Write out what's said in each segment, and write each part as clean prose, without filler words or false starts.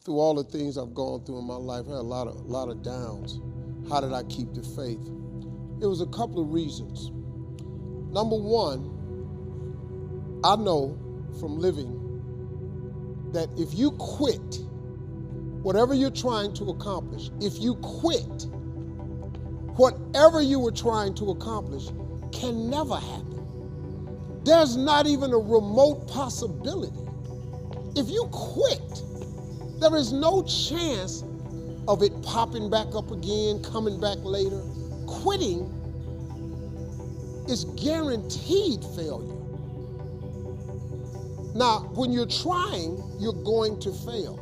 through all the things I've gone through in my life, I had a lot of downs. How did I keep the faith? It was a couple of reasons. Number one, I know from living that if you quit whatever you're trying to accomplish, if you quit, whatever you were trying to accomplish can never happen. There's not even a remote possibility. If you quit, there is no chance of it popping back up again, coming back later. Quitting is guaranteed failure. Now, when you're trying, you're going to fail.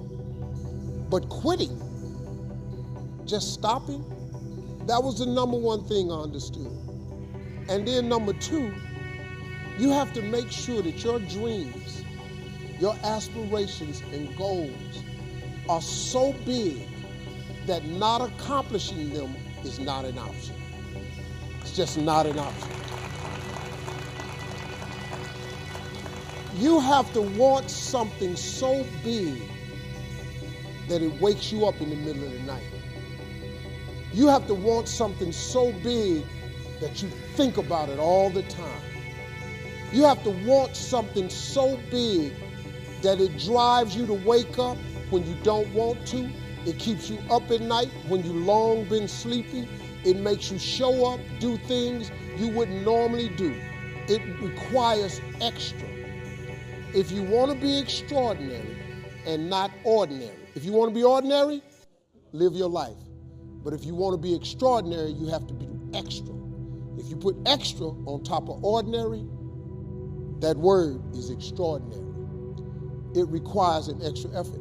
But quitting, just stopping, that was the number one thing I understood. And then number two, you have to make sure that your dreams, your aspirations and goals are so big that not accomplishing them is not an option. It's just not an option. You have to want something so big that it wakes you up in the middle of the night. You have to want something so big that you think about it all the time. You have to want something so big that it drives you to wake up when you don't want to. It keeps you up at night when you long been sleepy. It makes you show up, do things you wouldn't normally do. It requires extra. If you want to be extraordinary and not ordinary, if you want to be ordinary, live your life. But if you want to be extraordinary, you have to be extra. If you put extra on top of ordinary, that word is extraordinary. It requires an extra effort.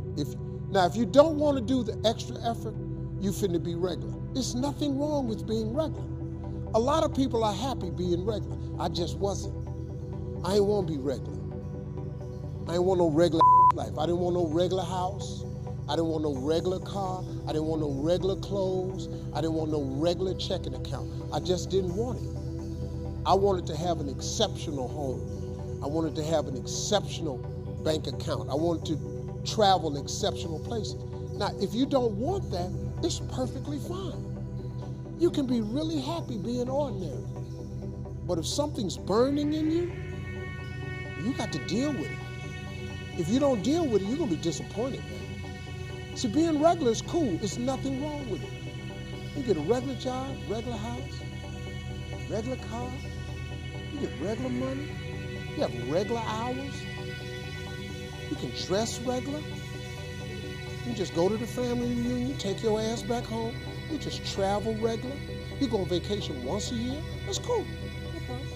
Now, if you don't want to do the extra effort, you finna be regular. There's nothing wrong with being regular. A lot of people are happy being regular. I just wasn't. I ain't want to be regular. I didn't want no regular life. I didn't want no regular house. I didn't want no regular car. I didn't want no regular clothes. I didn't want no regular checking account. I just didn't want it. I wanted to have an exceptional home. I wanted to have an exceptional bank account. I wanted to travel exceptional places. Now, if you don't want that, it's perfectly fine. You can be really happy being ordinary. But if something's burning in you, you got to deal with it. If you don't deal with it, you're going to be disappointed, man. See, being regular is cool. There's nothing wrong with it. You get a regular job, regular house, regular car. You get regular money. You have regular hours. You can dress regular. You just go to the family reunion, take your ass back home. You just travel regular. You go on vacation once a year. That's cool. No problem.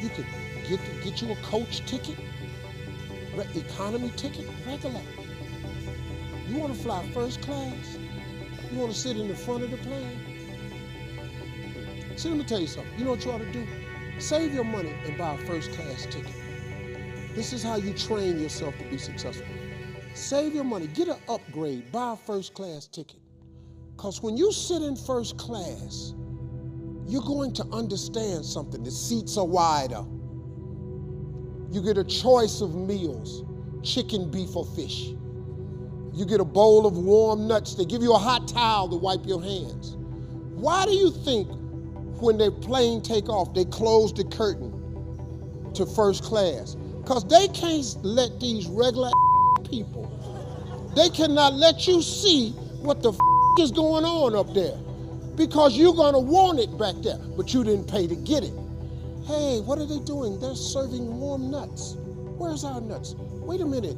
You could get you a coach ticket, economy ticket, regular. You want to fly first class? You want to sit in the front of the plane? See, let me tell you something. You know what you ought to do? Save your money and buy a first class ticket. This is how you train yourself to be successful. Save your money, get an upgrade, buy a first class ticket. Because when you sit in first class, you're going to understand something. The seats are wider. You get a choice of meals, chicken, beef, or fish. You get a bowl of warm nuts. They give you a hot towel to wipe your hands. Why do you think when their plane take off, they close the curtain to first class? Because they can't let these regular people, they cannot let you see what the is going on up there. Because you're going to want it back there, but you didn't pay to get it. Hey, what are they doing? They're serving warm nuts. Where's our nuts? Wait a minute.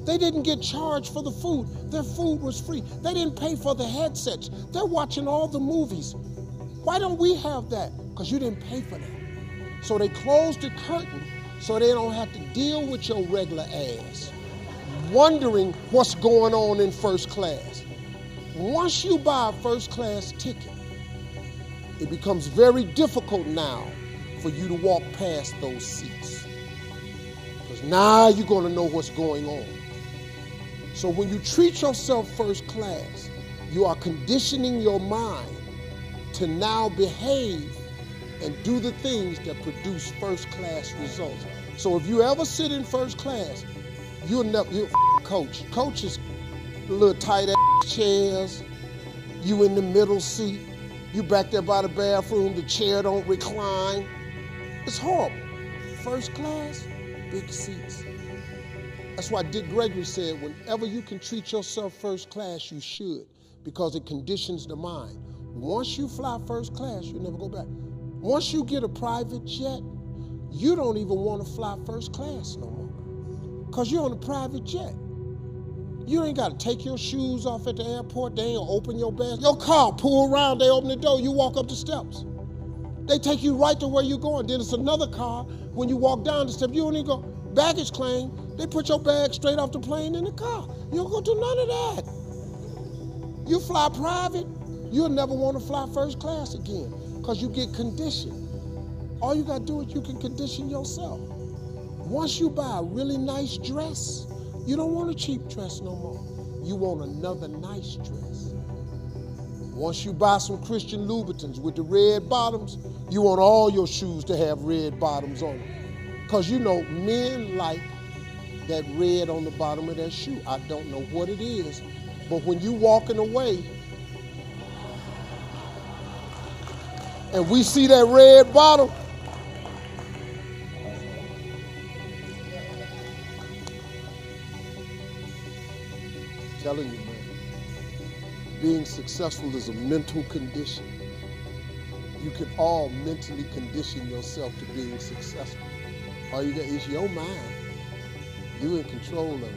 They didn't get charged for the food. Their food was free. They didn't pay for the headsets. They're watching all the movies. Why don't we have that? Because you didn't pay for that. So they closed the curtain so they don't have to deal with your regular ass, wondering what's going on in first class. Once you buy a first class ticket, it becomes very difficult now for you to walk past those seats. Because now you're going to know what's going on. So when you treat yourself first class, you are conditioning your mind to now behave and do the things that produce first class results. So if you ever sit in first class, you'll coach. Coaches, little tight ass chairs, you in the middle seat, you back there by the bathroom, the chair don't recline. It's horrible. First class, big seats. That's why Dick Gregory said, whenever you can treat yourself first class, you should, because it conditions the mind. Once you fly first class, you never go back. Once you get a private jet, you don't even want to fly first class no more, because you're on a private jet. You ain't got to take your shoes off at the airport. They ain't open your bag. Your car, pull around, they open the door, you walk up the steps. They take you right to where you're going. Then it's another car. When you walk down the steps, you don't even go baggage claim. They put your bag straight off the plane in the car. You don't go do none of that. You fly private, you'll never want to fly first class again, because you get conditioned. All you got to do is you can condition yourself. Once you buy a really nice dress, you don't want a cheap dress no more. You want another nice dress. Once you buy some Christian Louboutins with the red bottoms, you want all your shoes to have red bottoms on them. Because you know, men like that red on the bottom of their shoe. I don't know what it is, but when you walking away and we see that red bottom, I'm telling you, man, being successful is a mental condition. You can all mentally condition yourself to being successful. All you got is your mind. You're in control of it.